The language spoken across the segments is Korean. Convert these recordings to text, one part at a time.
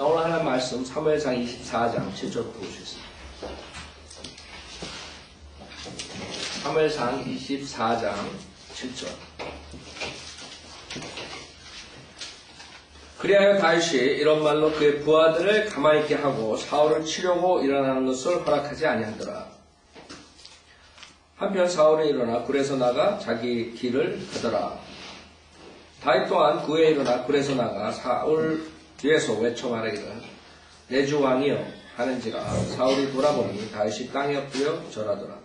자, 오늘 하나님 말씀 사무엘상 24장 7절부터 보시겠습니다. 사무엘상 24장 7절. 그리하여 다윗이 이런 말로 그의 부하들을 가만히 있게 하고 사울을 치려고 일어나는 것을 허락하지 아니하더라. 한편 사울은 일어나 굴에서 나가 자기 길을 가더라. 다윗 또한 구에 일어나 굴에서 나가 사울 뒤에서 외쳐 말하기를 내 주 왕이여 하는지라. 사울이 돌아보니 다윗이 땅에 엎드려 절하더라.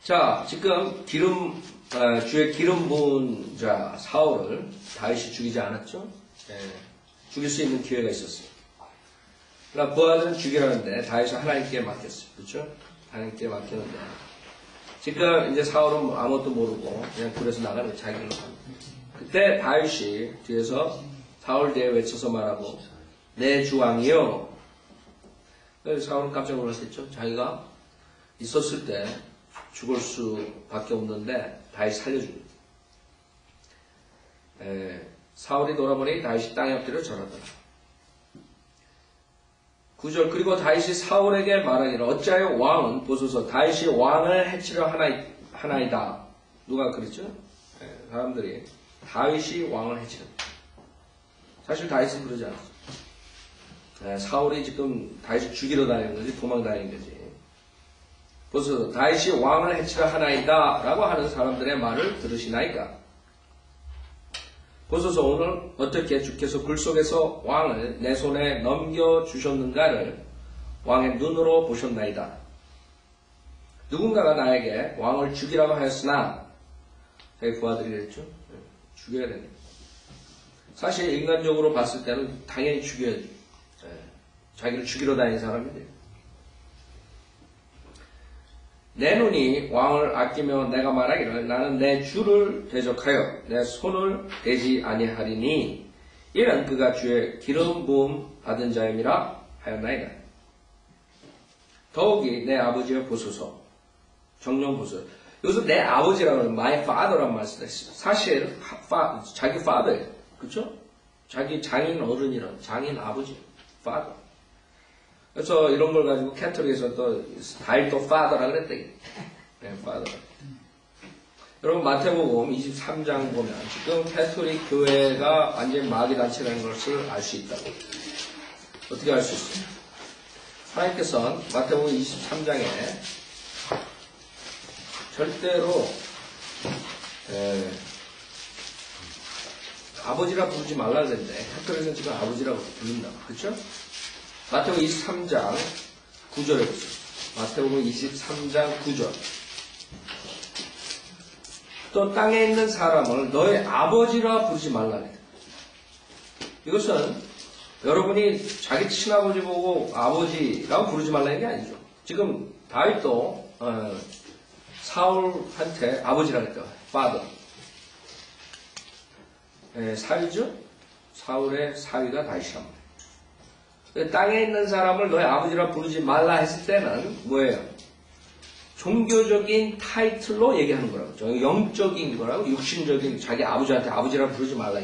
자, 지금 주의 기름 부은 자 사울을 다윗이 죽이지 않았죠? 죽일 수 있는 기회가 있었어요. 그러나 부하들은 죽이라는데 다윗은 하나님께 맡겼어요. 그렇죠? 하나님께 맡겼는데 지금 이제 사울은 아무것도 모르고 그냥 굴에서 나가는 자기를 그때 다윗이 뒤에서 사울 뒤에 외쳐서 말하고 내 주 왕이여. 사울은 깜짝 놀랐겠죠? 자기가 있었을 때 죽을 수밖에 없는데 다윗이 살려줍니다. 사울이 돌아보니 다윗이 땅에 엎드려 절하더라. 9절. 그리고 다윗이 사울에게 말하기를 어찌하여 왕은 보소서 다윗이 왕을 해치려 하나이다. 누가 그랬죠? 사람들이 다윗이 왕을 해치려. 사실 다윗은 그러지 않았어. 사울이 지금 다윗을 죽이러 다니는 거지 도망 다니는 거지. 보소서 다윗이 왕을 해치려 하나이다 라고 하는 사람들의 말을 들으시나이까. 보소서 오늘 어떻게 주께서 굴 속에서 왕을 내 손에 넘겨주셨는가를 왕의 눈으로 보셨나이다. 누군가가 나에게 왕을 죽이라고 하였으나 자기 부하들이 그랬죠. 죽여야 됩니다. 사실 인간적으로 봤을 때는 당연히 죽여야죠. 자기를 죽이러 다니는 사람이 돼요. 내 눈이 왕을 아끼며 내가 말하기를 나는 내 주를 대적하여 내 손을 대지 아니하리니 이는 그가 주의 기름 부음 받은 자임이라 하였나이다. 더욱이 내 아버지여 보소서. 정령 보소서. 여기서 내 아버지라고 하는 my father란 말 쓰다. 사실 자기 father예요. 그렇죠? 자기 장인 어른이란 장인 아버지 father. 그래서 이런 걸 가지고 캐톨릭에서 또 다윗도 father라 그랬대. 네, father. 여러분 마태복음 23장 보면 지금 캐톨릭 교회가 완전히 마귀 단체라는 것을 알 수 있다고. 어떻게 알 수 있어요? 하나님께서는 마태복음 23장에 절대로 아버지라 부르지 말라 그랬는데 캐톨릭은 지금 아버지라고 부른다. 그렇죠? 마태복음 23장 9절에 보세요. 마태복음 23장 9절. 또 땅에 있는 사람을 너의 아버지라 부르지 말라 그래요. 이것은 여러분이 자기 친아버지 보고 아버지라고 부르지 말라는 게 아니죠. 지금 다윗도 사울한테 아버지라 그랬죠. father. 사위죠? 사울의 사위가 다윗이란 말이에요. 땅에 있는 사람을 너의 아버지라 부르지 말라 했을 때는 뭐예요? 종교적인 타이틀로 얘기하는 거라고. 영적인 거라고. 육신적인 자기 아버지한테 아버지라 부르지 말라.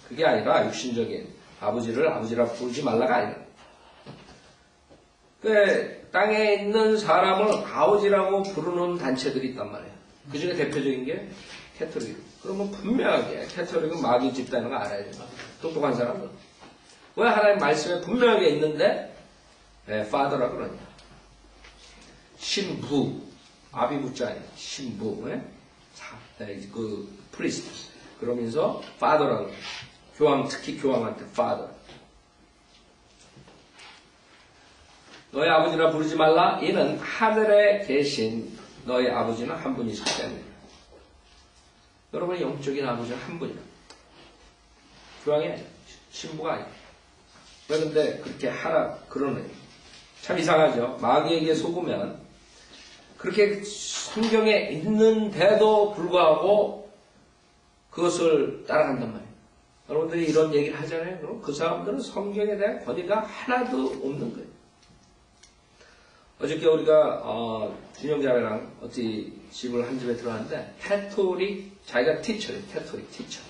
그게 아니라 육신적인 아버지를 아버지라 부르지 말라가 아니라. 땅에 있는 사람을 아버지라고 부르는 단체들이 있단 말이에요. 그 중에 대표적인 게 캐톨릭. 그러면 분명하게 캐톨릭은 마귀 집단인 거 알아야 돼요. 똑똑한 사람은. 왜 하나님 말씀에 분명하게 있는데 father라고 그러냐. 신부, 아비부자 아니야. 신부, 그 priest. 그러면서 father라고 교황, 특히 교황한테 father. 너의 아버지라 부르지 말라. 이는 하늘에 계신 너의 아버지는 한 분이시기 때문에. 여러분의 영적인 아버지는 한 분이야. 교황이 아니야. 신부가 아니야. 그런데 그렇게 하라 그러네. 참 이상하죠. 마귀에게 속으면 그렇게 성경에 있는데도 불구하고 그것을 따라간단 말이에요. 여러분들이 이런 얘기를 하잖아요. 그럼 그 사람들은 성경에 대한 권위가 하나도 없는 거예요. 어저께 우리가 준영자매랑 어디 집을 한 집에 들어갔는데 캐톨릭 자기가 티처예요. 캐톨릭 티처.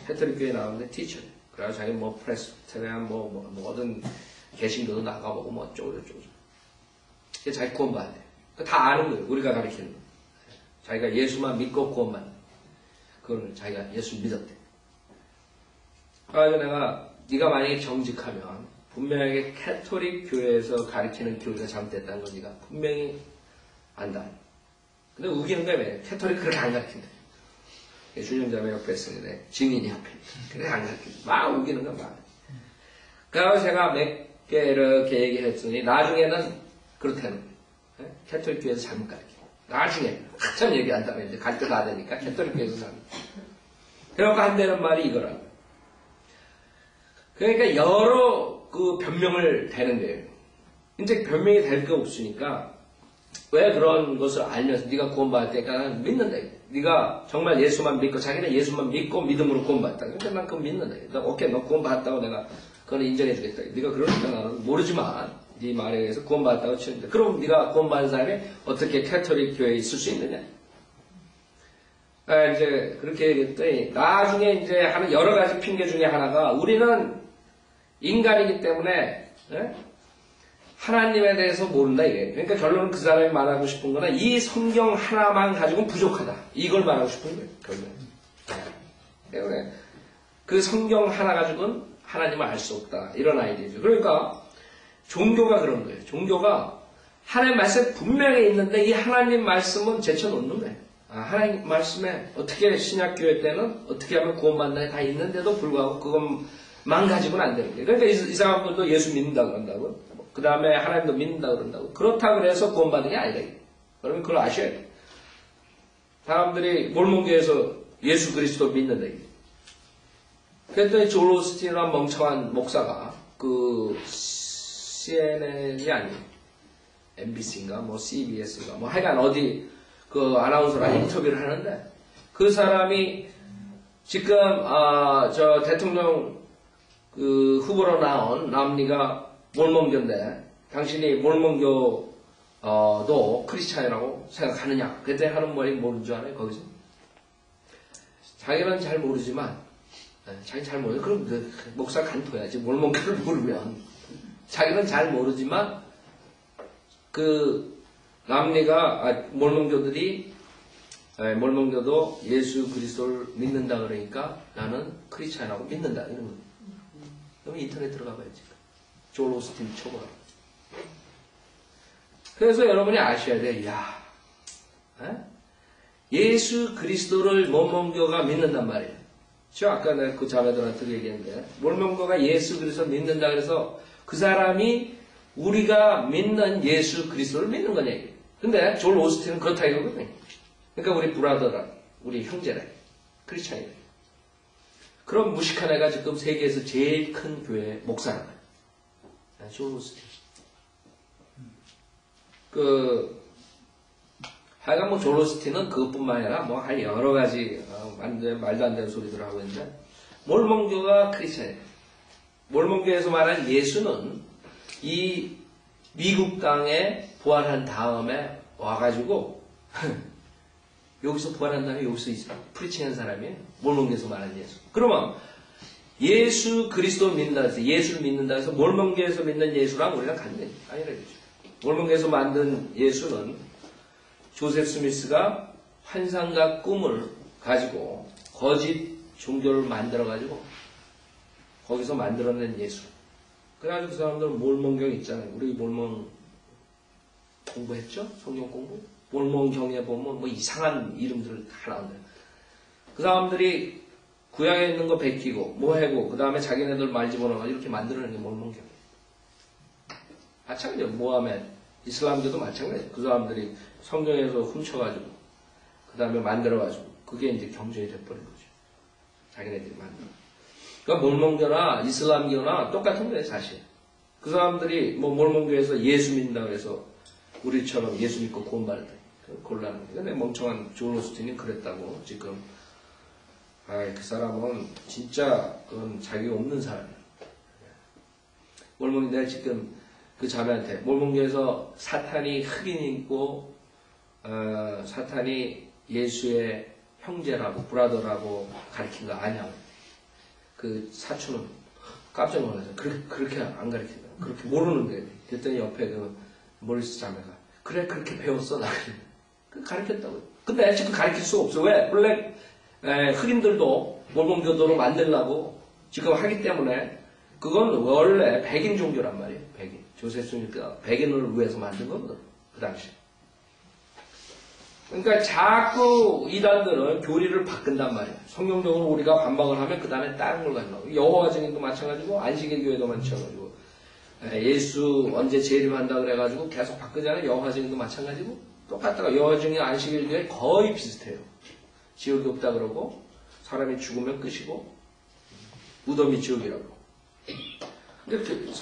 캐톨릭 교회 나오는데 티처. 그래서 자기 뭐 프레스테리안 뭐든 개신교도 나가보고 뭐 어쩌고저쩌고. 자기 구원받아야 돼. 다 아는 거예요. 우리가 가르치는 거. 자기가 예수만 믿고 구원받는. 그거는 자기가 예수 믿었대. 그래서 내가 네가 만약에 정직하면 분명하게 캐톨릭 교회에서 가르치는 교리가 잘못됐다는 걸 네가 분명히 안다. 근데 우기는 거야. 왜? 캐톨릭 그렇게 안 가르친다. 준영자매 옆에 있었는데 증인이 옆에 그래 안 가르친다. 막 우기는 거야. 막. 그래서 제가 몇 개 이렇게 얘기했더니 나중에는 그렇다는 거예요. 캐톨릭 교회에서 잘못 가르쳐. 나중에 한참 얘기한다며 이제 갈 때 다 되니까 캐톨릭 교회에서 잘못. 그래서 한다는 말이 이거라고. 그러니까 여러 그 변명을 대는 거예요. 이제 변명이 될 게 없으니까 왜 그런 것을 알면서 네가 구원받을 때니까 믿는다. 네가 정말 예수만 믿고 자기는 예수만 믿고 믿음으로 구원받았다. 그러니까 난 그거 믿는다. 오케이 너 구원받았다고 내가 그건 인정해 주겠다. 네가 그러니까 나는 모르지만 네 말에 의해서 구원받았다고 치는데 그럼 네가 구원받은 사람이 어떻게 캐톨릭 교회에 있을 수 있느냐? 이제 그렇게 얘기했더니 나중에 이제 하는 여러 가지 핑계 중에 하나가 우리는 인간이기 때문에 하나님에 대해서 모른다 이게. 그러니까 결론은 그 사람이 말하고 싶은 거는 이 성경 하나만 가지고는 부족하다. 이걸 말하고 싶은 거예요. 결론은. 때문에 그 성경 하나 가지고는 하나님을 알 수 없다. 이런 아이디어죠. 그러니까 종교가 그런 거예요. 종교가 하나님 말씀 분명히 있는데 이 하나님 말씀은 제쳐놓는 거예요. 하나님 말씀에 어떻게 신약교회 때는 어떻게 하면 구원받는 게 다 있는데도 불구하고 그것만 가지고는 안 되는 거예요. 그러니까 이 사람들도 예수 믿는다 그런다고. 그 다음에 하나님도 믿는다 그런다고. 그렇다고 해서 구원받는 게 아니다. 그러면 그걸 아셔야 돼요. 사람들이 몰몬교에서 예수 그리스도 믿는다. 그랬더니 조엘 오스틴이라는 멍청한 목사가 그 CNN이 아니에요. MBC인가 뭐 CBS인가 뭐 하여간 어디 그 아나운서랑 인터뷰를 하는데 그 사람이 지금 저 대통령 그 후보로 나온 남리가 몰몬교인데 당신이 몰몬교도 크리스찬이라고 생각하느냐? 그때 하는 말이 모르는 줄 알아요? 거기서 자기는 잘 모르지만 자기 잘 모르죠. 그럼 그 목사 간토야지. 몰몬교를 모르면 자기는 잘 모르지만 그 남리가 몰몬교들이 몰몬교도 예수 그리스도를 믿는다 그러니까 나는 크리스찬하고 믿는다 이런 거예요. 그럼 인터넷 들어가 봐야지. 조엘 오스틴 초보라. 그래서 여러분이 아셔야 돼요. 야, 예수 그리스도를 몰몬교가 믿는단 말이에요. 저 아까 내가 그 자매들한테 얘기했는데 몰몬교가 예수 그리스도 믿는다 그래서 그 사람이 우리가 믿는 예수 그리스도를 믿는 거냐 이게. 근데 조엘 오스틴은 그렇다 이거거든요. 그러니까 우리 브라더라, 우리 형제라, 크리스찬이라. 그런 무식한 애가 지금 세계에서 제일 큰 교회 목사란 말이야. 조엘 오스틴. 하여간 뭐 조엘 오스틴은 그것뿐만 아니라 뭐 한 여러 가지 완전 말도 안 되는 소리들 하고 있는데 몰몬교가 크리스찬이에요. 몰몬교에서 말한 예수는 이 미국 땅에 부활한 다음에 와가지고 여기서 부활한 다음에 여기서 프리칭한 사람이에요. 몰몬교에서 말한 예수. 그러면 예수 그리스도 믿는다 해서 예수를 믿는다 해서 몰몬교에서 믿는 예수랑 우리랑 같은 게 아니라 그죠. 몰몬교에서 만든 예수는 조셉 스미스가 환상과 꿈을 가지고 거짓 종교를 만들어가지고 거기서 만들어낸 예수. 그래가지고 그 사람들은 몰몬경 있잖아요. 우리 몰몬 공부했죠? 성경 공부? 몰몬경에 보면 뭐 이상한 이름들을 다 나온대요. 그 사람들이 구약에 있는 거 베끼고 뭐 하고 그 다음에 자기네들 말 집어넣어가지고 이렇게 만들어낸 게 몰몬경. 마찬가지예요. 모하메드, 이슬람교도 마찬가지예요. 그 사람들이 성경에서 훔쳐가지고 그 다음에 만들어가지고 그게 이제 경전이 돼버린 거죠. 자기네들이 만들어. 그러니까 몰몬교나 이슬람교나 똑같은 거예요, 사실. 그 사람들이 뭐 몰몬교에서 예수 믿는다 그래서 우리처럼 예수 믿고 구원받는다. 곤란한 거예요. 근데 멍청한 조엘 오스틴이 그랬다고 지금. 그 사람은 진짜 그건 자기가 없는 사람이에요. 몰몬이 내가 지금 그 자매한테 몰몬교에서 사탄이 흑인이고 사탄이 예수의 형제라고 브라더라고 가르친 거 아냐고. 그 사촌은 깜짝 놀라서 그렇게 안 가르친다. 그렇게 모르는데. 그랬더니 옆에 그 모리스 자매가 그래 그렇게 배웠어 나 그래. 가르쳤다고요. 근데 지금 가르칠 수가 없어. 왜? 블랙 흑인들도 몰몬교도로 만들려고 지금 하기 때문에 그건 원래 백인 종교란 말이에요. 백인. 조셉 스미스가 백인을 위해서 만든 거거든. 그 당시. 그러니까 자꾸 이단들은 교리를 바꾼단 말이에요. 성경적으로 우리가 반박을 하면 그 다음에 다른 걸 가져가고 여호와 증인도 마찬가지고 안식일 교회도 마찬가지고 예수 언제 재림한다 그래가지고 계속 바꾸잖아요. 여호와 증인도 마찬가지고 똑같다가 여호와 증인 안식일 교회 거의 비슷해요. 지옥이 없다 그러고 사람이 죽으면 끝이고 무덤이 지옥이라고. 근데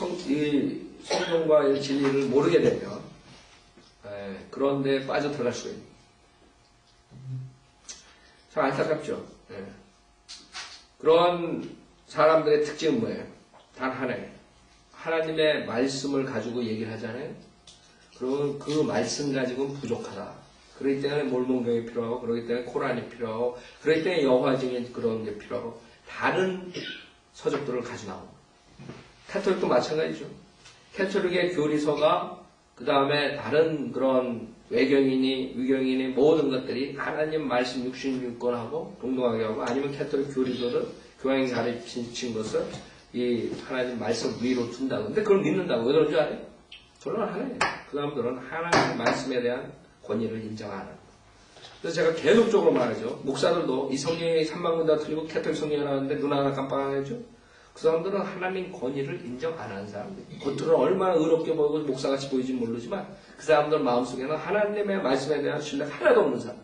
성경과 진리를 모르게 되면 그런데 빠져 들어갈 수가 있는. 참 안타깝죠. 그런 사람들의 특징은 뭐예요? 단 하나예요. 하나님의 말씀을 가지고 얘기를 하잖아요. 그러면 그 말씀 가지고는 부족하다. 그렇기 때문에 몰몬교회 필요하고, 그렇기 때문에 코란이 필요하고, 그렇기 때문에 여호와 증인 그런 게 필요하고, 다른 서적들을 가지고 나오고. 캐톨릭도 마찬가지죠. 캐톨릭의 교리서가 그 다음에 다른 그런 외경이니 위경이니 모든 것들이 하나님 말씀 66권하고 동등하게 하고 아니면 캐톨릭 교리서를 교황이 가르친 것을 이 하나님 말씀 위로 둔다고. 근데 그걸 믿는다고. 왜 그런 줄 알아요? 결론은 하나예요. 그 사람들은 하나님 말씀에 대한 권위를 인정 안 합니다. 그래서 제가 계속적으로 말하죠. 목사들도 이 성경이 3만 권 다 틀리고 캐톨릭 성경이 나왔는데 눈 하나 깜빡 안 하죠. 그 사람들은 하나님 권위를 인정 안 하는 사람들. 겉으로는 얼마나 의롭게 보이고 목사같이 보이지 모르지만 그 사람들 마음속에는 하나님의 말씀에 대한 신뢰가 하나도 없는 사람.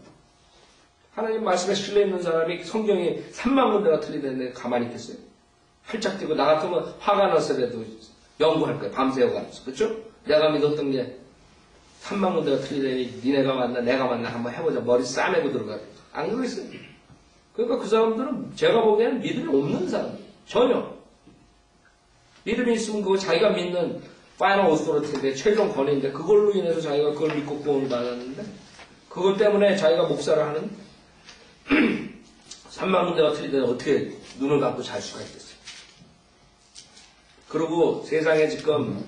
하나님 말씀에 신뢰 있는 사람이 성경이 3만 군데가 틀리는데 가만히 있겠어요? 활짝 뛰고 나 같으면 화가 나서라도 연구할 거예요. 밤새워가면서. 그렇죠? 내가 믿었던 게 3만 군데가 틀리더니 니네가 맞나 내가 맞나 한번 해보자. 머리 싸매고 들어가요. 안 그러겠어요? 그러니까 그 사람들은 제가 보기에는 믿음이 없는 사람들. 전혀. 믿음이 있으면 그거 자기가 믿는 파이널 오토리티인데 최종 권위인데 그걸로 인해서 자기가 그걸 믿고 구원을 받았는데 그것 때문에 자기가 목사를 하는 3만 군데가 틀리더니 어떻게 눈을 감고 잘 수가 있겠어요. 그리고 세상에 지금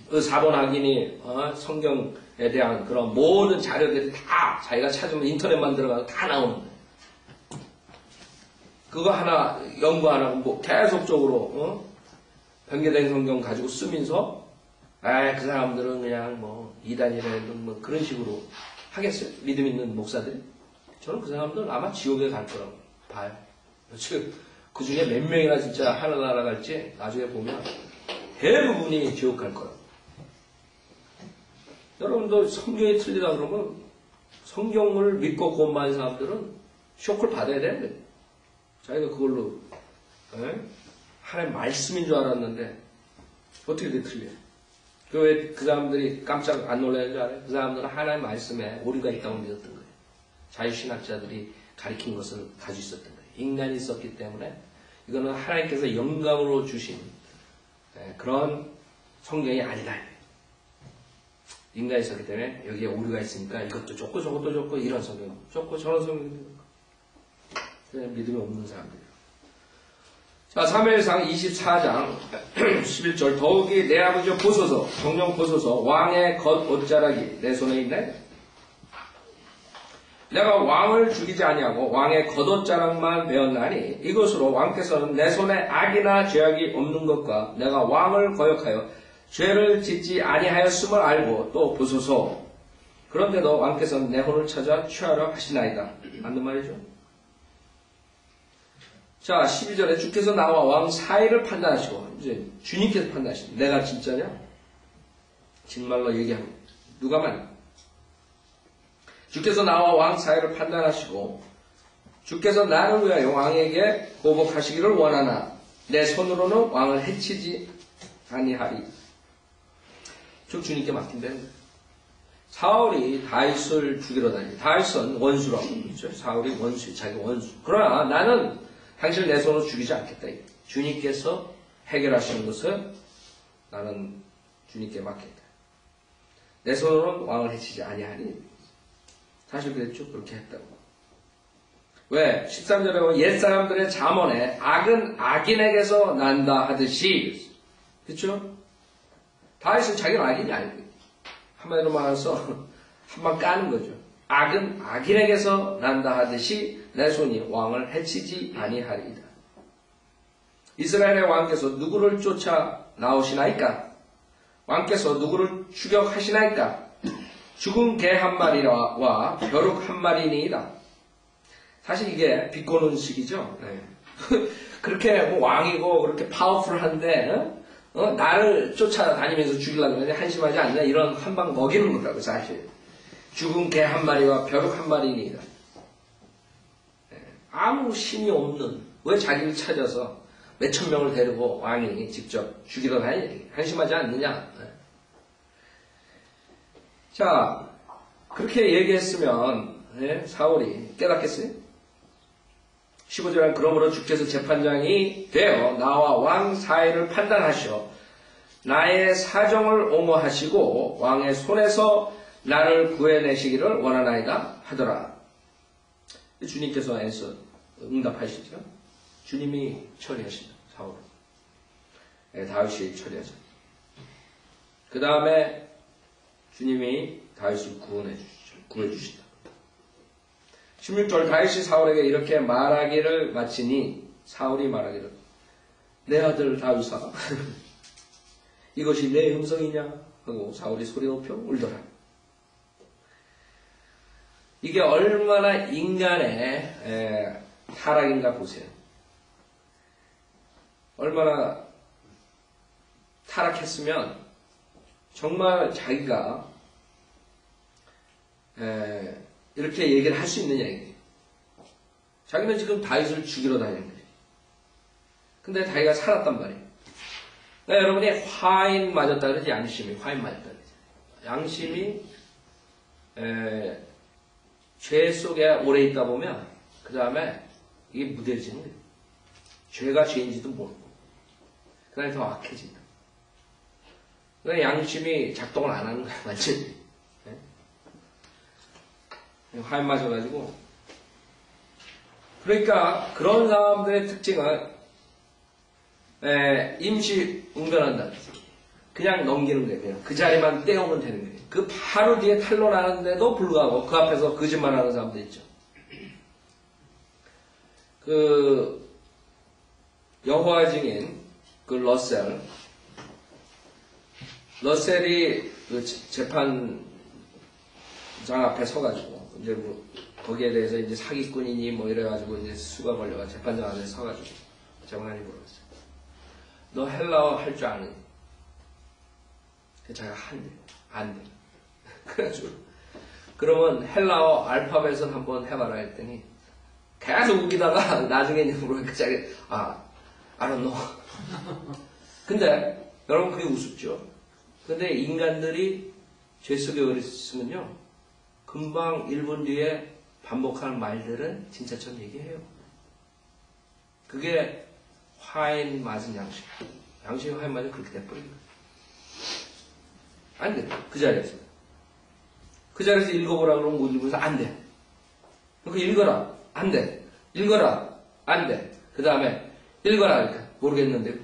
그 사본학인이 성경에 대한 그런 모든 자료들이 다 자기가 찾으면 인터넷만 들어가서 다 나오는데 그거 하나 연구 안 하고 뭐 계속적으로 변개된 성경 가지고 쓰면서 그 사람들은 그냥 뭐 이단이라도 뭐 그런 식으로 하겠어요? 믿음 있는 목사들이? 저는 그 사람들은 아마 지옥에 갈 거라고 봐요. 즉 그 중에 몇 명이나 진짜 하늘 날아갈지 나중에 보면 대부분이 지옥 갈 거라고. 여러분도 성경이 틀리다 그러면 성경을 믿고 구원받은 사람들은 쇼크를 받아야 되는 거예요. 자기가 그걸로 하나님 말씀인 줄 알았는데 어떻게 돼 틀려요? 왜 그 사람들이 깜짝 안 놀라는 줄 알아요? 그 사람들은 하나님 말씀에 오류가 있다고 믿었던 거예요. 자유신학자들이 가리킨 것을 가지고 있었던 거예요. 인간이 있었기 때문에 이거는 하나님께서 영감으로 주신 그런 성경이 아니다. 인간이 있었기 때문에 여기에 오류가 있으니까 이것도 좋고 저것도 좋고 이런 성경 좋고 저런 성경 그냥 믿음이 없는 사람들. 자, 사무엘상 24장 11절 더욱이 내 아버지여 보소서 정령 보소서 왕의 겉옷자락이 내 손에 있네. 내가 왕을 죽이지 아니하고 왕의 겉옷자락만 베었나니 이것으로 왕께서는 내 손에 악이나 죄악이 없는 것과 내가 왕을 거역하여 죄를 짓지 아니하였음을 알고 또 보소서. 그런데도 왕께서는 내 혼을 찾아 취하려 하시나이다. 맞는 말이죠? 자, 12절에 주께서 나와 왕 사이를 판단하시고, 이제 주님께서 판단하시고, 내가 진짜냐? 정말로 얘기합니다. 누가 말? 주께서 나와 왕 사이를 판단하시고, 주께서 나를 위하여 왕에게 보복하시기를 원하나, 내 손으로는 왕을 해치지 아니하리. 즉, 주님께 맡긴다는 거예요. 사울이 다윗을 죽이러 다니고, 다윗은 원수라고 그러죠. 사울이 원수, 자기 원수. 그러나 나는 당신을 내 손으로 죽이지 않겠다. 주님께서 해결하시는 것을 나는 주님께 맡겠다. 내 손으로는 왕을 해치지 아니하니. 사실 그랬죠. 그렇게 했다고. 왜? 13절에 보면 옛사람들의 잠언에 악은 악인에게서 난다 하듯이. 그쵸? 다윗은 자기는 악인이 아니고 한마디로 말해서 한방 까는 거죠. 악은 악인에게서 난다 하듯이 내 손이 왕을 해치지 아니하리이다. 이스라엘의 왕께서 누구를 쫓아 나오시나이까? 왕께서 누구를 추격하시나이까? 죽은 개 한 마리와 벼룩 한 마리니이다. 사실 이게 비꼬는 식이죠. 네. 그렇게 뭐 왕이고 그렇게 파워풀한데 나를 쫓아다니면서 죽이려고 하는데 한심하지 않냐, 이런 한방 먹이는 거라고. 사실 죽은 개 한 마리와 벼룩 한 마리니이다. 네. 아무 힘이 없는, 왜 자기를 찾아서 몇천 명을 데리고 왕이 직접 죽이러 다니냐, 한심하지 않느냐. 네. 자, 그렇게 얘기했으면 네, 사울이 깨닫겠어요? 15절은 그러므로 주께서 재판장이 되어 나와 왕 사이를 판단하시어 나의 사정을 옹호하시고 왕의 손에서 나를 구해내시기를 원하나이다 하더라. 주님께서 응답하시죠. 주님이 처리하시죠. 사울을. 네, 다윗이 처리하죠. 그 다음에 주님이 다윗을 구해주시다. 16절 다윗이 사울에게 이렇게 말하기를 마치니 사울이 말하기를 내 아들 다윗아 이것이 내 음성이냐 하고 사울이 소리 높여 울더라. 이게 얼마나 인간의 타락인가 보세요. 얼마나 타락했으면 정말 자기가 이렇게 얘기를 할 수 있느냐 이게. 자기는 지금 다윗을 죽이러 다니는 거예요. 근데 다윗가 살았단 말이에요. 그러니까 여러분이 화인 맞았다 그러지, 양심이 화인 맞았다 그러지. 양심이 죄 속에 오래 있다 보면 그 다음에 이게 무뎌지는 거예요. 죄가 죄인지도 모르고 그 다음에 더 악해진다. 그러니까 양심이 작동을 안 하는 거야 완전히. 화인 맞아가지고. 그러니까 그런 사람들의 특징은 임시 웅변한다. 그냥 넘기는 거예요. 그냥 그 자리만 떼우면 되는 거예요. 그 바로 뒤에 탄론하는데도 불구하고 그 앞에서 거짓말하는 사람도 있죠. 그 여호와 증인 그 러셀이 그 재판장 앞에 서가지고 이제 뭐 거기에 대해서 이제 사기꾼이니 뭐 이래가지고 이제 수가 걸려가지고 재판장 안에 서가지고 재판관이 물어봤어요. 너 헬라어 할 줄 아느니? 자기가 안 돼. 그래가지고 그러면 헬라어 알파벳은 한번 해봐라 했더니 계속 웃기다가 나중에 이제 물어보니까 자기 I don't know. 근데 여러분 그게 우습죠. 근데 인간들이 죄 속에 오래 있으면요 금방 1분 뒤에 반복하는 말들은 진짜처럼 얘기해요. 그게 화인 맞은 양심. 양심이 화인 맞으면 그렇게 돼버린 거예요. 안 돼. 그 자리에서. 그 자리에서 읽어보라 그러면 못 읽으면서 안 돼. 그러니까 읽어라. 안 돼. 읽어라. 안 돼. 그 다음에 읽어라. 그러니까 모르겠는데.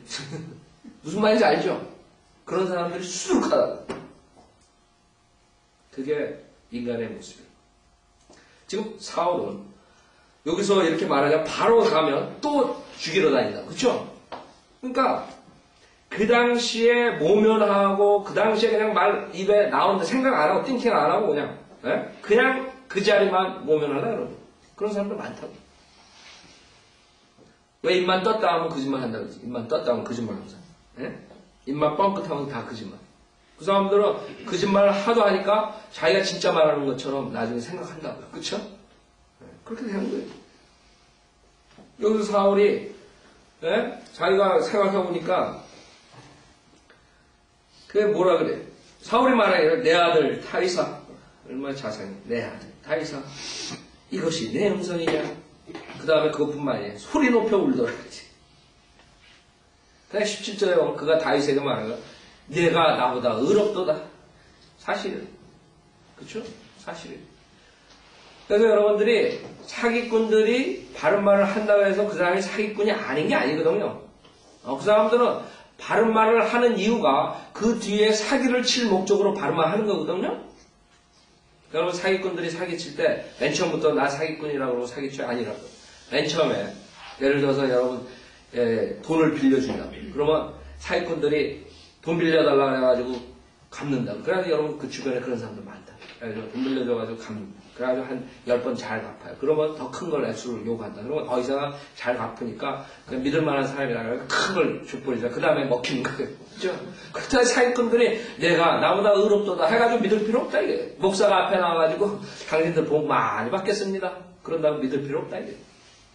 무슨 말인지 알죠? 그런 사람들이 수두룩하다. 그게 인간의 모습이에요. 지금 사울은 여기서 이렇게 말하자면 바로 가면 또 죽이러 다닌다. 그렇죠? 그러니까 그 당시에 모면하고 그 당시에 그냥 말 입에 나오는데 생각 안 하고 띵킹 안 하고 그냥 그 자리만 모면하려 그러고 그런 사람들 많다고. 왜 입만 떴다 하면 거짓말 한다 그러지? 입만 떴다 하면 거짓말 하는 사람. 입만 뻥끗하면 다 거짓말. 그 사람들은 거짓말을 하도 하니까 자기가 진짜 말하는 것처럼 나중에 생각한다고요. 그쵸? 그렇게 되는 거예요. 여기서 사울이 자기가 생각해보니까 그게 뭐라 그래? 사울이 말하기를 내 아들 다윗아, 얼마나 자상해. 내 아들 다윗아, 이것이 내 음성이냐? 그 다음에 그것뿐만 아니라 소리 높여 울더라 그러지. 그냥 17절에 보면 그가 다윗에게 말하는 거야. 내가 나보다 의롭도다. 사실은. 그쵸? 사실은. 그래서 여러분들이 사기꾼들이 바른 말을 한다고 해서 그 사람이 사기꾼이 아닌 게 아니거든요. 그 사람들은 바른 말을 하는 이유가 그 뒤에 사기를 칠 목적으로 바른 말을 하는 거거든요. 여러분 사기꾼들이 사기칠 때 맨 처음부터 나 사기꾼이라고 그러고 사기쳐요? 아니라고. 맨 처음에 예를 들어서 여러분 돈을 빌려준다. 그러면 사기꾼들이 돈 빌려달라고 해가지고 갚는다. 그래서 여러분 그 주변에 그런 사람들 많다. 그래서 돈 빌려줘가지고 갚는다. 그래가지고 한 10번 잘 갚아요. 그러면 더 큰 걸 액수를 요구한다. 그러면 이 사람 잘 갚으니까 그냥 믿을 만한 사람이라 큰 걸 줘버리자. 그 다음에 먹히는 거예요. 그죠? 그때 사기꾼들이 내가 나보다 의롭도다 해가지고 믿을 필요 없다 이게. 목사가 앞에 나와가지고 당신들 복 많이 받겠습니다. 그런다고 믿을 필요 없다 이게.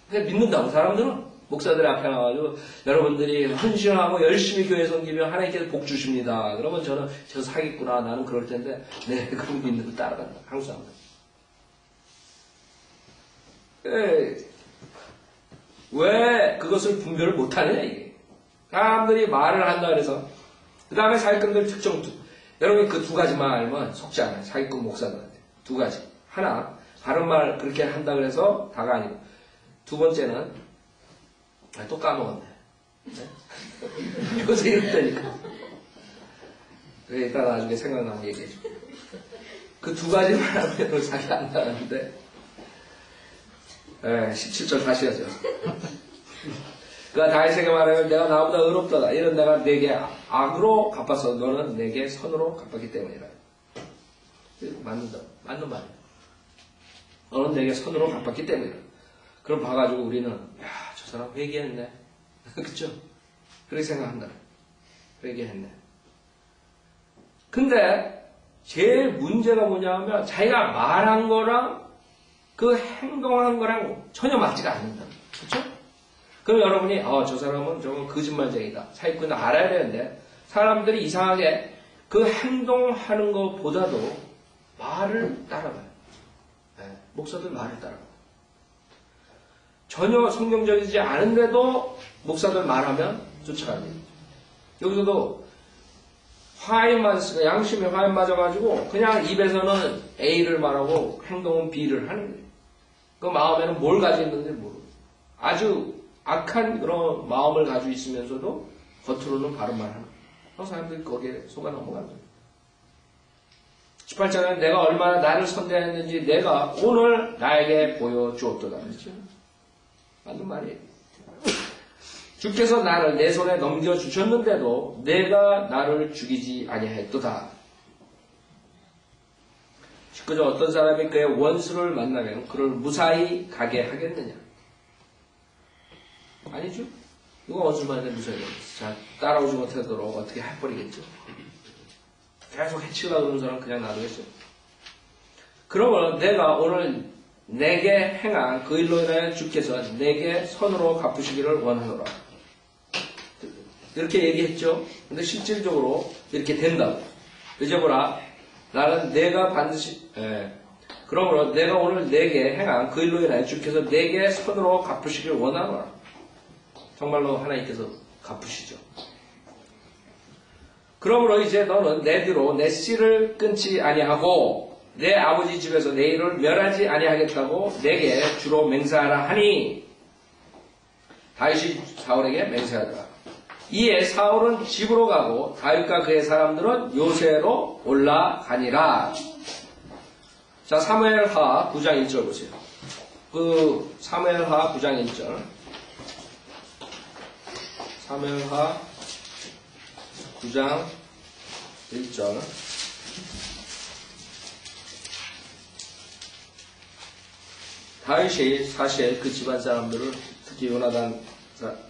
그냥 믿는다고 사람들은. 목사들 앞에 나와가지고 여러분들이 헌신하고 열심히 교회 섬기면 하나님께서 복 주십니다. 그러면 저는 저 사기꾼아 나는 그럴 텐데 네 그런 믿는 거 따라간다. 한국 사람들. 왜 그것을 분별을 못하느냐 이게. 사람들이 말을 한다 그래서 그 다음에 사기꾼들 특정 여러분 그 두 가지만 알면 속지 않아요. 사기꾼 목사들한테 두 가지. 하나 바른 말 그렇게 한다 그래서 다가 아니고 두 번째는 또 까먹었네. 네? 요새 이랬다니까. 그래, 이따 나중에 생각나면 얘기해줘. 그 두 가지만 하면 사기 안 나가는데. 17절 다시 하죠. 그가 다윗에게 말하면 내가 나보다 의롭다다. 이런 내가 내게 악으로 갚아서 너는 내게 선으로 갚았기 때문이라. 맞는 말이야. 너는 내게 선으로 갚았기 때문이라. 그럼 봐가지고 우리는 야, 저 사람 회개했네. 그쵸? 그렇게 생각한다. 회개했네. 근데 제일 문제가 뭐냐면 자기가 말한 거랑 그 행동한 거랑 전혀 맞지가 않는다. 그쵸? 그럼 여러분이 저 사람은 저건 거짓말쟁이다. 사기꾼은 알아야 되는데 사람들이 이상하게 그 행동하는 것보다도 말을 따라가요. 네, 목사들 말을 따라가요. 전혀 성경적이지 않은데도 목사들 말하면 쫓아갑니다. 여기서도 화인만 쓰고 양심에 화인 맞아가지고 그냥 입에서는 A를 말하고 행동은 B를 하는 거예요. 그 마음에는 뭘 가지고 있는지 모르고 아주 악한 그런 마음을 가지고 있으면서도 겉으로는 바른 말 하는 거예요. 사람들이 거기에 속아 넘어가는 거예요. 18절에 내가 얼마나 나를 선대했는지 내가 오늘 나에게 보여주었도다. 그렇죠? 맞는 말이에요. 주께서 나를 내 손에 넘겨주셨는데도 내가 나를 죽이지 아니하였도다. 그저 어떤 사람이 그의 원수를 만나면 그를 무사히 가게 하겠느냐? 아니죠. 누가 원수를 만나면 무사히 가겠어. 자, 따라오지 못하도록 어떻게 해버리겠죠. 계속 해치려고 그러는 사람은 그냥 놔두겠죠. 그러면 내가 오늘 내게 행한 그 일로 인하여 주께서 내게 선으로 갚으시기를 원하노라. 이렇게 얘기했죠. 근데 실질적으로 이렇게 된다고. 이제 보라. 나는 내가 반드시 그러므로 내가 오늘 내게 행한 그 일로 인하여 주께서 내게 선으로 갚으시기를 원하노라. 정말로 하나님께서 갚으시죠. 그러므로 이제 너는 내 뒤로 내 씨를 끊지 아니하고 내 아버지 집에서 내 일을 멸하지 아니하겠다고 내게 주로 맹세하라 하니 다윗이 사울에게 맹세하더라. 이에 사울은 집으로 가고 다윗과 그의 사람들은 요새로 올라가니라. 자, 사무엘하 9장 1절 보세요. 그 사무엘하 9장 1절. 사무엘하 9장 1절. 다윗이 사실 그 집안 사람들을 특히 요나단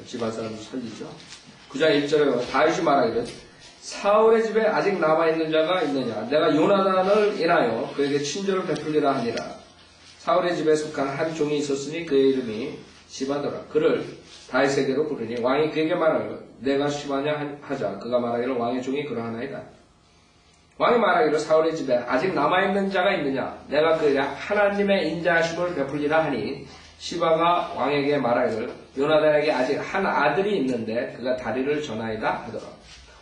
집안 사람들을 살리죠. 9장 1절에 보면 다윗이 말하기를 사울의 집에 아직 남아있는 자가 있느냐 내가 요나단을 인하여 그에게 친절을 베풀리라 하니라. 사울의 집에 속한 한 종이 있었으니 그의 이름이 시바더라. 그를 다윗에게로 부르니 왕이 그에게 말하기를 내가 시바냐 하자. 그가 말하기를 왕의 종이 그러하나이다. 왕이 말하기를 사울의 집에 아직 남아있는 자가 있느냐 내가 그에게 하나님의 인자하심을 베풀리라 하니 시바가 왕에게 말하기를 요나단에게 아직 한 아들이 있는데 그가 다리를 전하이다 하더라.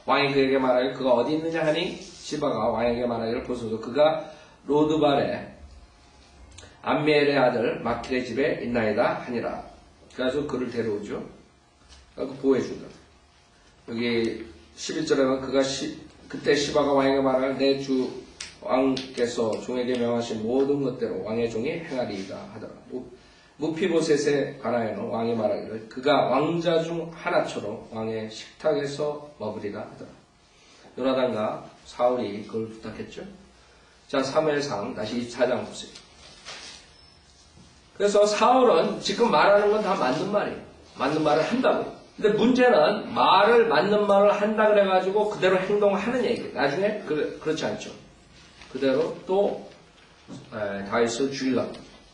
왕이 그에게 말하기를 그가 어디 있느냐 하니 시바가 왕에게 말하기를 보소서 그가 로드발에 암미엘의 아들 마킬의 집에 있나이다 하니라. 그래서 그를 데려오죠. 그래서 보호해준다. 여기 11절에 보면 그때 시바가 왕에게 말하여 내 주 왕께서 종에게 명하신 모든 것대로 왕의 종이 행하리이다 하더라. 무피보셋에 관하여는 왕이 말하기를 그가 왕자 중 하나처럼 왕의 식탁에서 먹으리라 하더라. 요나단과 사울이 그걸 부탁했죠. 자, 사무엘상 다시 24장 보세요. 그래서 사울은 지금 말하는 건 다 맞는 말이에요. 맞는 말을 한다고요. 근데 문제는 맞는 말을 한다 그래가지고 그대로 행동하는 얘기예요. 나중에 그렇지 않죠. 그대로 또 다윗을 죽이려고.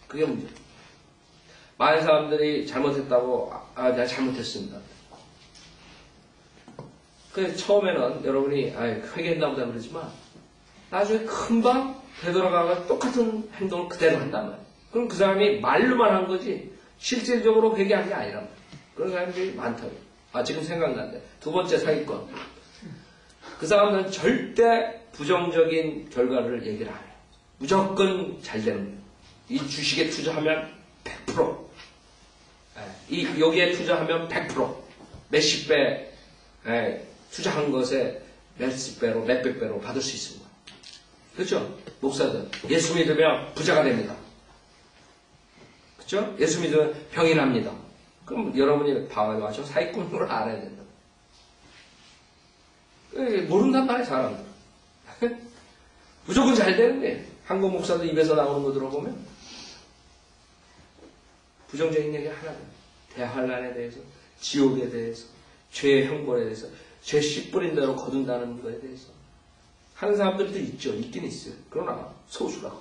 그게 문제예요. 많은 사람들이 잘못했다고 내가 잘못했습니다. 그 처음에는 여러분이 회개했나 보다 그러지만 나중에 금방 되돌아가고 똑같은 행동을 그대로 한단 말이에요. 그럼 그 사람이 말로만 한 거지 실질적으로 회개한 게 아니란 말이에요. 그런 사람들이 많다고요. 지금 생각난대. 두 번째 사기꾼. 그 사람들은 절대 부정적인 결과를 얘기를 안 해요. 무조건 잘 되는 거예요. 이 주식에 투자하면 100%. 여기에 투자하면 100%. 몇십 배 투자한 것에 몇십 배로, 몇백 배로 받을 수 있습니다. 그렇죠? 목사들. 예수 믿으면 부자가 됩니다. 그렇죠? 예수 믿으면 병이 납니다. 그럼 여러분이 봐가지고 사기꾼으로 알아야 된다. 모른단 말이에요, 사람들. 무조건 잘 되는 거예요. 한국 목사들 입에서 나오는 거 들어보면 부정적인 얘기 하나도. 대환란에 대해서, 지옥에 대해서, 죄의 형벌에 대해서, 죄 씨 뿌린 대로 거둔다는 거에 대해서 하는 사람들도 있죠. 있긴 있어요. 그러나 소수라고.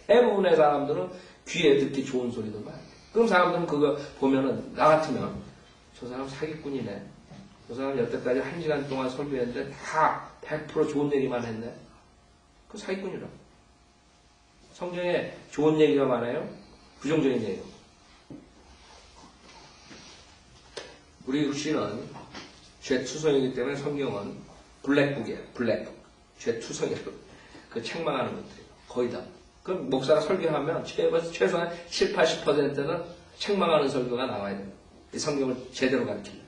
대부분의 사람들은 귀에 듣기 좋은 소리도 많아요. 그럼 사람들은 그거 보면은 나 같으면 저 사람 사기꾼이네. 저 사람 여태까지 1시간 동안 설교했는데 다 100% 좋은 얘기만 했네. 그 사기꾼이라고. 성경에 좋은 얘기가 많아요. 부정적인 얘기가. 우리 씨는 죄투성이기 때문에 성경은 블랙북이에요. 블랙북. 죄투성이에요. 그 책망하는 것들이에요. 거의 다. 그럼 목사가 설교하면 최소한 7, 80%는 책망하는 설교가 나와야 돼요. 이 성경을 제대로 가르치면.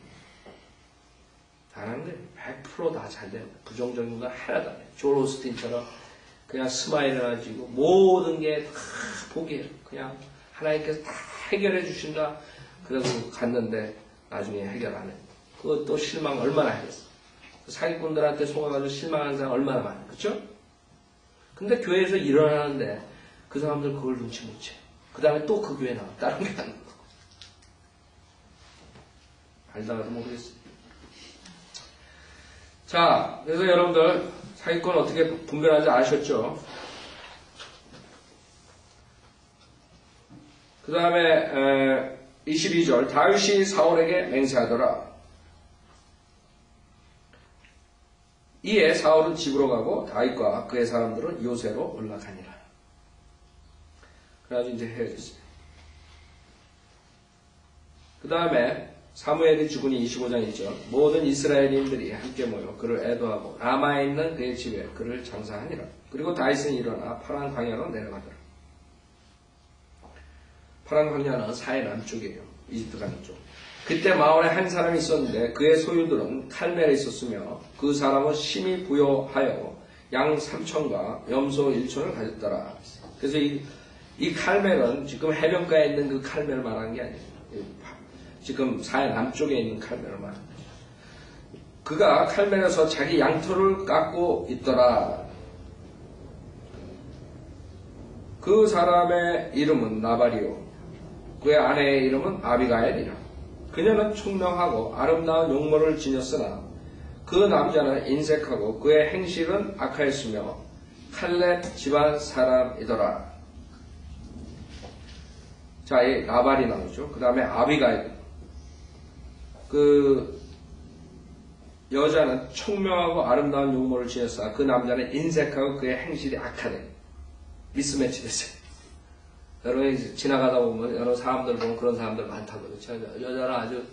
다른 게 100% 다 잘 돼요. 부정적인 건 하나도 안 해요. 존 오스틴처럼 그냥 스마일을 가지고 모든 게 다 복이에요. 그냥 하나님께서 다 해결해 주신다. 그래서 갔는데 나중에 해결 안 해요. 그것도 실망 얼마나 하겠어. 사기꾼들한테 속아가지고 실망하는 사람 얼마나 많아요. 그렇죠? 근데 교회에서 일어나는데 그 사람들 그걸 눈치 못 채. 그 다음에 또 그 교회 나와. 다른 교회 안 나와. 알다가도 모르겠어요. 자, 그래서 여러분들 사기꾼 어떻게 분별하는지 아셨죠? 그 다음에 22절 다윗이 사울에게 맹세하더라. 이에 사울은 집으로 가고 다윗과 그의 사람들은 요새로 올라가니라. 그래가지고 이제 헤어졌어요. 그 다음에 사무엘이 죽으니 25장 2절 모든 이스라엘인들이 함께 모여 그를 애도하고 라마에 있는 그의 집에 그를 장사하니라. 그리고 다윗은 일어나 파란 광야로 내려가더라. 파란 광야는 사해 남쪽이에요. 이집트 가는 쪽. 그때 마을에 한 사람이 있었는데 그의 소유들은 칼멜에 있었으며 그 사람은 심히 부여하여 양 3천과 염소 1촌을 가졌더라. 그래서 이 칼멜은 지금 해변가에 있는 그 칼멜을 말하는 게 아니에요. 지금 사해 남쪽에 있는 칼멜을 말하는 거죠. 그가 칼멜에서 자기 양털을 깎고 있더라. 그 사람의 이름은 나발이요 그의 아내의 이름은 아비가엘이라. 그녀는 총명하고 아름다운 용모를 지녔으나 그 남자는 인색하고 그의 행실은 악하였으며 칼렙 집안 사람이더라. 자, 이 나발이 나오죠. 그 다음에 아비가일. 그 여자는 총명하고 아름다운 용모를 지녔으나 그 남자는 인색하고 그의 행실이 악하대. 미스매치 됐어요. 여러분이 지나가다 보면 여러 사람들 보면 그런 사람들 많다거든요. 여자는 아주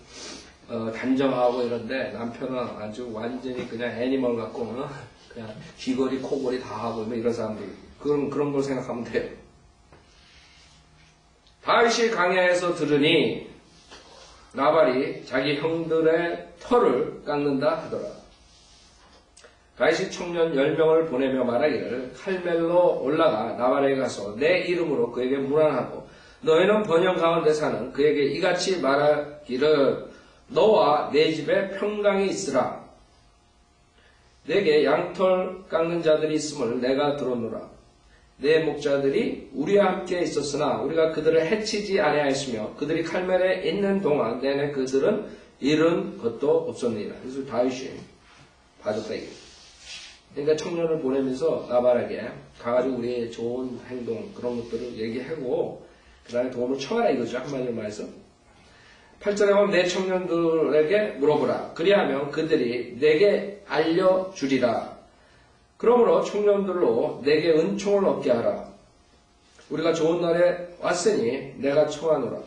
단정하고 이런데 남편은 아주 완전히 그냥 애니멀 같고 그냥 귀걸이 코걸이 다 하고 이런 사람들 그런 걸 생각하면 돼요. 다윗이 광야에서 들으니 나발이 자기 형들의 털을 깎는다 하더라. 다윗이 청년 10명을 보내며 말하기를 칼멜로 올라가 나발에게 가서 내 이름으로 그에게 문안하고 너희는 번영 가운데 사는 그에게 이같이 말하기를 너와 내 집에 평강이 있으라. 내게 양털 깎는 자들이 있음을 내가 들었노라. 내 목자들이 우리와 함께 있었으나 우리가 그들을 해치지 아니하였으며 그들이 칼멜에 있는 동안 내내 그들은 잃은 것도 없었느니라. 그래서 다윗이 봐줬다 이게. 그러니까 청년을 보내면서 나발에게 가가지고 우리의 좋은 행동 그런 것들을 얘기하고 그 다음에 도움을 청하라 이거죠. 한마디로 말해서 8절에 보면 내 청년들에게 물어보라. 그리하면 그들이 내게 알려주리라. 그러므로 청년들로 내게 은총을 얻게 하라. 우리가 좋은 날에 왔으니 내가 청하노라.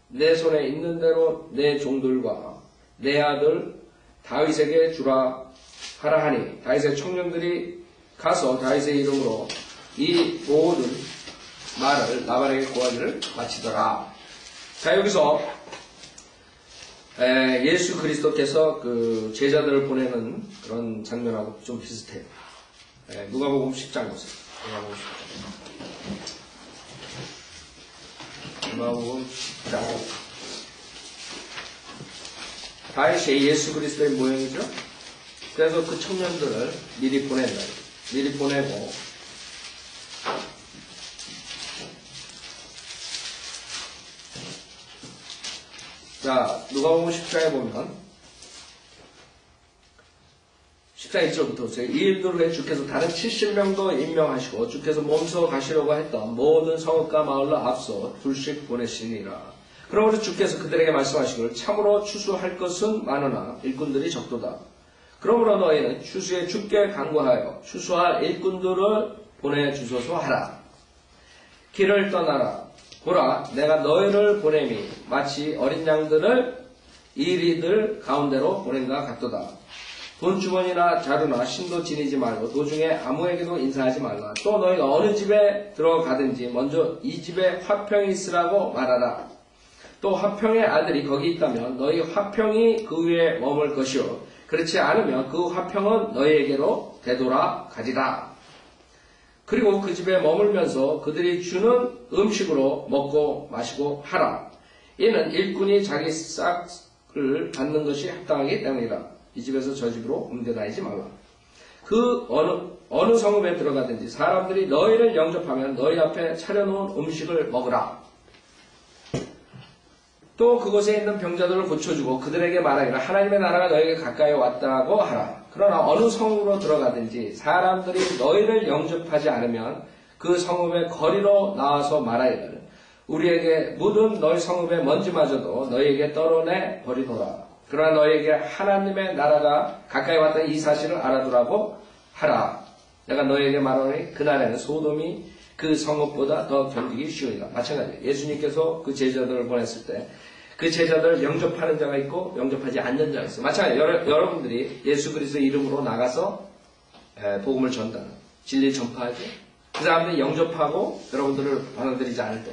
내 손에 있는 대로 내 종들과 내 아들 다윗에게 주라 하라 하니 다윗의 청년들이 가서 다윗의 이름으로 이 모든 말을 나발에게 고하기를 마치더라. 자, 여기서 예수 그리스도께서 그 제자들을 보내는 그런 장면하고 좀 비슷해요. 누가복음 10장 보세요. 누가복음 10장. 다윗이 예수 그리스도의 모형이죠. 그래서 그 청년들을 미리 보낸다. 미리 보내고 자, 누가복음 10장에 보면 10장 1절부터 보세요. 이 일들을 왜 주께서 다른 70명도 임명하시고 주께서 몸소 가시려고 했던 모든 성읍과 마을로 앞서 둘씩 보내시니라. 그러므로 주께서 그들에게 말씀하시기를 참으로 추수할 것은 많으나 일꾼들이 적도다. 그러므로 너희는 추수에 주께 간구하여 추수할 일꾼들을 보내주소서 하라. 길을 떠나라. 보라, 내가 너희를 보냄이 마치 어린 양들을 이리들 가운데로 보낸가 같도다. 돈주머니나 자루나 신도 지니지 말고 도중에 아무에게도 인사하지 말라. 또 너희가 어느 집에 들어가든지 먼저 이 집에 화평이 있으라고 말하라. 또 화평의 아들이 거기 있다면 너희 화평이 그 위에 머물 것이요 그렇지 않으면 그 화평은 너희에게로 되돌아 가리라. 그리고 그 집에 머물면서 그들이 주는 음식으로 먹고 마시고 하라. 이는 일꾼이 자기 싹을 받는 것이 합당하기 때문이다. 이 집에서 저 집으로 옮겨다니지 말라. 그 어느 성읍에 들어가든지 사람들이 너희를 영접하면 너희 앞에 차려놓은 음식을 먹으라. 또 그곳에 있는 병자들을 고쳐주고 그들에게 말하기를 하나님의 나라가 너희에게 가까이 왔다고 하라. 그러나 어느 성읍으로 들어가든지 사람들이 너희를 영접하지 않으면 그 성읍의 거리로 나와서 말하기를 우리에게 묻은 너희 성읍의 먼지마저도 너희에게 떨어내 버리노라. 그러나 너희에게 하나님의 나라가 가까이 왔다는 이 사실을 알아두라고 하라. 내가 너희에게 말하노니 그날에는 소돔이 그 성읍보다 더 견디기 쉬우니라. 마찬가지예요. 예수님께서 그 제자들을 보냈을 때 그 제자들을 영접하는 자가 있고 영접하지 않는 자가 있어요. 마찬가지예요. 여러분들이 예수 그리스도의 이름으로 나가서 복음을 전하는 진리 전파하죠. 그 사람들이 영접하고 여러분들을 받아들이지 않을 때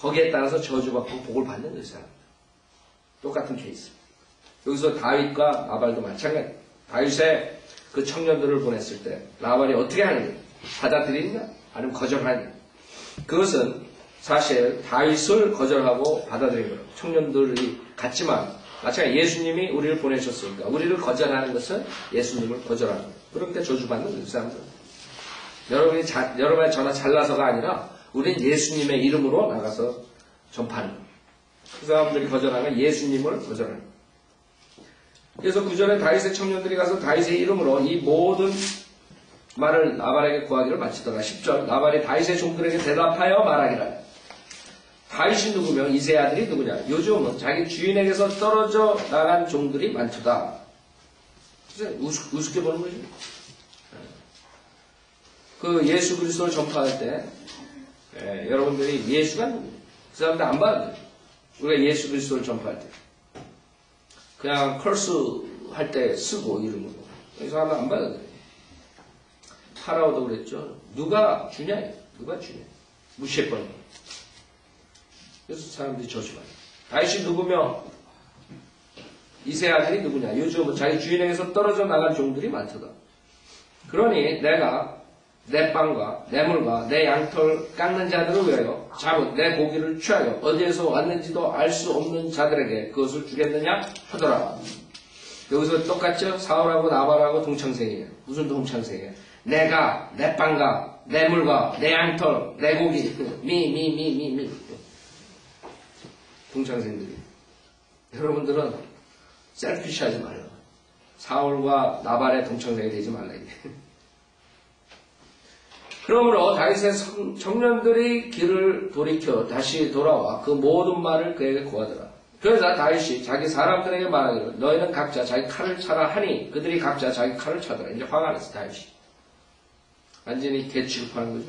거기에 따라서 저주받고 복을 받는 그 사람. 똑같은 케이스. 여기서 다윗과 나발도 마찬가지예요. 다윗의 그 청년들을 보냈을 때 나발이 어떻게 하느냐? 받아들이느냐? 아니면 거절하느냐? 그것은 사실 다윗을 거절하고 받아들이는 거예요. 청년들이 같지만 마찬가지 예수님이 우리를 보내셨으니까 우리를 거절하는 것은 예수님을 거절하는 거예요. 그렇게 저주받는 그 사람들. 여러분이 저나 잘나서가 아니라 우리는 예수님의 이름으로 나가서 전파하는 거예요. 그 사람들이 거절하면 예수님을 거절하는 거예요. 그래서 구절에 다윗의 청년들이 가서 다윗의 이름으로 이 모든 말을 나발에게 구하기를 마치더라. 10절 나발이 다윗의 종들에게 대답하여 말하기를 다윗이 누구며 이새의 아들이 누구냐. 요즘은 자기 주인에게서 떨어져 나간 종들이 많도다. 우습게 보는 거죠. 그 예수 그리스도를 전파할 때 여러분들이 예수가 누구냐. 그 사람들 안 받아들여요. 우리가 예수 그리스도를 전파할 때 그냥 컬스 할 때 쓰고 이름으로 이 사람은 안 받아들여요. 파라오도 그랬죠. 누가 주냐? 누가 주냐? 무시해버려. 그래서 사람들이 조심하죠. 다윗이 누구며 이세 아들이 누구냐. 요즘은 자기 주인에게서 떨어져 나간 종들이 많거든. 그러니 내가 내 빵과 내 물과 내 양털 깎는 자들을 위하여 잡은 내 고기를 취하여 어디에서 왔는지도 알 수 없는 자들에게 그것을 주겠느냐 하더라. 여기서 똑같죠? 사울하고 나발하고 동창생이에요. 무슨 동창생이에요? 내가 내 빵과 내 물과 내 양털 내 고기 미 동창생들이. 여러분들은 셀피시하지 말라. 사울과 나발의 동창생이 되지 말라. 그러므로 다윗의 청년들이 길을 돌이켜 다시 돌아와 그 모든 말을 그에게 구하더라. 그러자 다윗이 자기 사람들에게 말하기를 너희는 각자 자기 칼을 차라 하니 그들이 각자 자기 칼을 차더라. 이제 화가 났어 다윗이. 완전히 개 취급하는 거죠.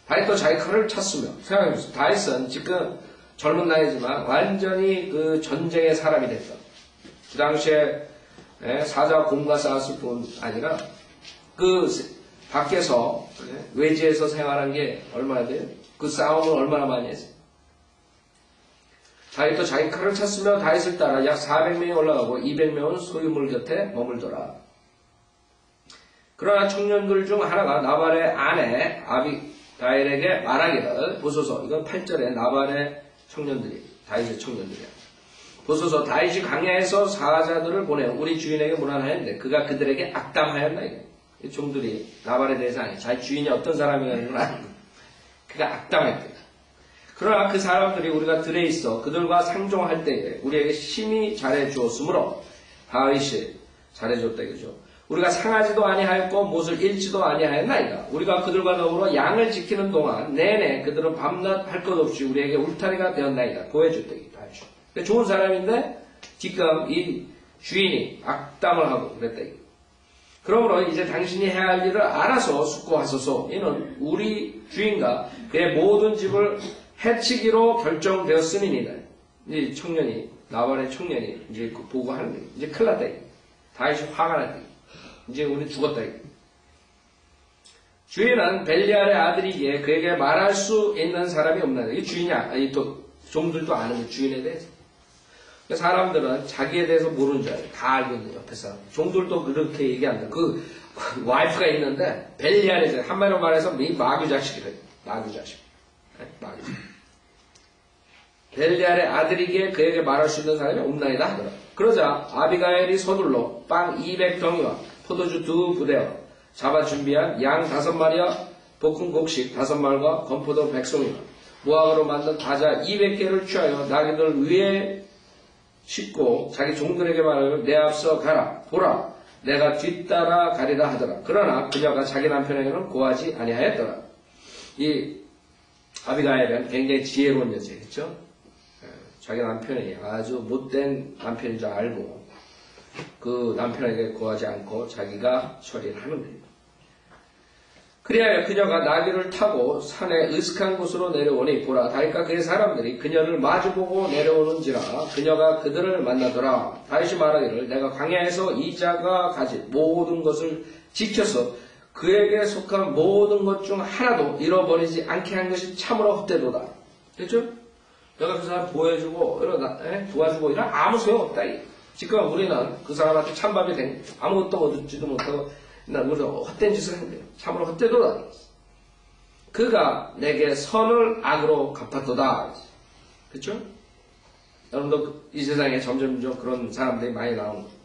다윗도 자기 칼을 찼으며 생각해보세요. 다윗은 지금 젊은 나이지만 완전히 그 전쟁의 사람이 됐다. 그 당시에 사자 곰과 싸웠을 뿐 아니라 그 밖에서 외지에서 생활한 게 얼마나 돼요? 그 싸움을 얼마나 많이 했어요? 다윗도 자기 칼을 찼으며 다윗을 따라 약 400명이 올라가고 200명은 소유물 곁에 머물더라. 그러나 청년들 중 하나가 나발의 아내 아비가일에게 말하기를 보소서. 이건 8절에 나발의 청년들이 다윗의 청년들이야. 보소서 다윗이 광야에서 사자들을 보내 우리 주인에게 문안하였는데 그가 그들에게 악담하였나 이게. 이 종들이 나발에 대해서 아니 자기 주인이 어떤 사람이라는 걸 아는 거야. 그가 악담했다. 그러나 그 사람들이 우리가 들에 있어 그들과 상종할 때에 우리에게 심히 잘해주었으므로 다윗이 잘해줬다 이거죠. 우리가 상하지도 아니하였고 못을 잃지도 아니하였나이다. 우리가 그들과 더불어 양을 지키는 동안 내내 그들은 밤낮 할 것 없이 우리에게 울타리가 되었나이다. 보여줬다 이거. 좋은 사람인데 지금 이 주인이 악담을 하고 그랬다 이거. 그러므로 이제 당신이 해야 할 일을 알아서 숙고하소서. 이는 우리 주인과 그의 모든 집을 해치기로 결정되었음이니라. 이 청년이 나발의 청년이 이제 보고 하는 거예요. 이제 큰일 났다. 다윗이 화가 났다. 이제 우리 죽었다. 주인은 벨리알의 아들이기에 그에게 말할 수 있는 사람이 없나. 이게 주인이야. 또 종들도 아는 거예요. 주인에 대해서. 사람들은 자기에 대해서 모르는 줄 알아요. 다 알고 있는 옆에 사람. 종들도 그렇게 얘기한다. 그 와이프가 있는데 벨리알에서 한마디로 말해서 이 마귀 자식이래요. 마귀 자식. 마귀 자식. 벨리알의 아들이기에 그에게 말할 수 있는 사람이 없나이다 하더라. 그러자 아비가일이 서둘러 빵 200덩이와 포도주 2부대와 잡아 준비한 양 5마리와 볶은 곡식 5말과 건포도 100송이와 무화과로 만든 과자 200개를 취하여 나귀들 위에 싣고 자기 종들에게 말하여 내 앞서 가라. 보라. 내가 뒤따라 가리라 하더라. 그러나 그녀가 자기 남편에게는 고하지 아니하였더라. 이 아비가일은 굉장히 지혜로운 여자겠죠. 자기 남편이 아주 못된 남편인 줄 알고 그 남편에게 고하지 않고 자기가 처리를 하는 거예요. 그리하여 그녀가 나귀를 타고 산의 으슥한 곳으로 내려오니 보라 다윗과 그의 사람들이 그녀를 마주보고 내려오는지라 그녀가 그들을 만나더라. 다윗이 말하기를 내가 광야에서 이자가 가진 모든 것을 지켜서 그에게 속한 모든 것 중 하나도 잃어버리지 않게 한 것이 참으로 헛되도다. 됐죠? 내가 그 사람 보여주고 도와주고 이런 아무 소용없다. 지금 우리는 그 사람한테 찬밥이 된 아무것도 얻지도 못하고 우리가 헛된 짓을 한 거예요. 참으로 헛되도다. 그가 내게 선을 악으로 갚았도다. 그렇죠? 여러분도 이 세상에 점점 그런 사람들이 많이 나오는 거예요.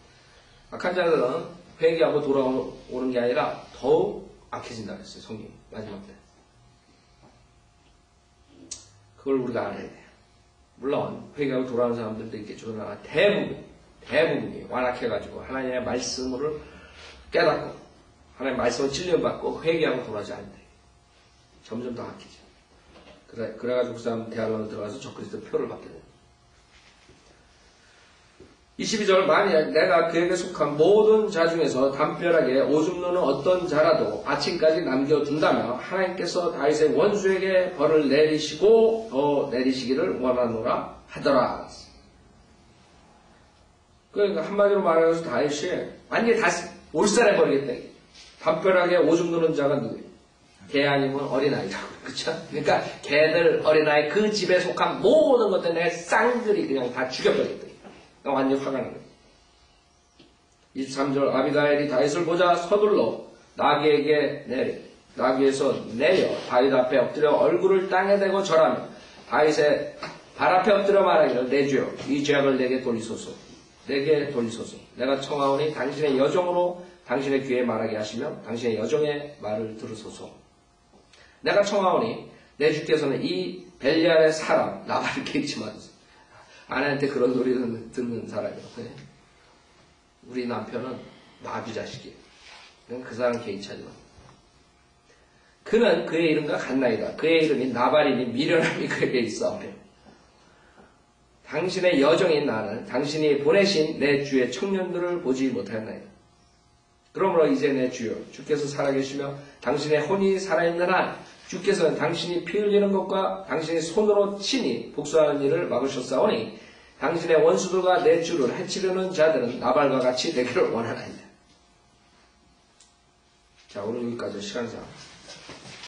악한 자들은 회개하고 돌아오는 게 아니라 더욱 악해진다 그랬어요. 성경이 마지막 때. 그걸 우리가 알아야 돼요. 물론 회개하고 돌아오는 사람들도 있겠죠. 그러나 대부분이 완악해가지고 하나님의 말씀을 깨닫고 하나님의 말씀을 진료받고 회개하고 돌아오지 않는다. 점점 더 악해져. 그래가지고 그 사람 대학원에 들어가서 적그리스도 표를 받게 됩니다. 22절 만약 내가 그에게 속한 모든 자 중에서 담벼락에 오줌 누는 어떤 자라도 아침까지 남겨둔다면 하나님께서 다윗의 원수에게 벌을 내리시고 더 내리시기를 원하노라 하더라. 그러니까 한마디로 말해서 다윗이 완전히 다 몰살해버리겠다. 담벼락에 오줌 누는 자가 누구예요? 개 아니면 어린아이라고. 그쵸? 그러니까 개들, 어린아이, 그 집에 속한 모든 것들 내 쌍들이 그냥 다 죽여버렸더니. 완전 화가 나는 거예요. 23절 아비가일이 다윗을 보자 서둘러 나귀에서 내려 다윗 앞에 엎드려 얼굴을 땅에 대고 절하며 다윗의 발 앞에 엎드려 말하기를 내 주여 이 죄악을 내게 돌리소서. 내가 청하오니 당신의 여종으로 당신의 귀에 말하게 하시며 당신의 여종의 말을 들으소서. 내가 청하오니 내 주께서는 이 벨리알의 사람 나발을 개의치 마소서. 아내한테 그런 소리를 듣는 사람이요. 우리 남편은 마귀 자식이에요. 그 사람 개의치하지 마. 그는 그의 이름과 같나이다. 그의 이름이 나발이니 미련함이 그에게 있사오며 당신의 여종인 나는 당신이 보내신 내 주의 청년들을 보지 못하였나이다. 그러므로 이제 내 주여 주께서 살아계시며 당신의 혼이 살아있는 한 주께서는 당신이 피 흘리는 것과 당신의 손으로 친히 복수하는 일을 막으셨사오니 당신의 원수들과 내 주를 해치려는 자들은 나발과 같이 되기를 원하나이다. 자, 오늘 여기까지 시간상.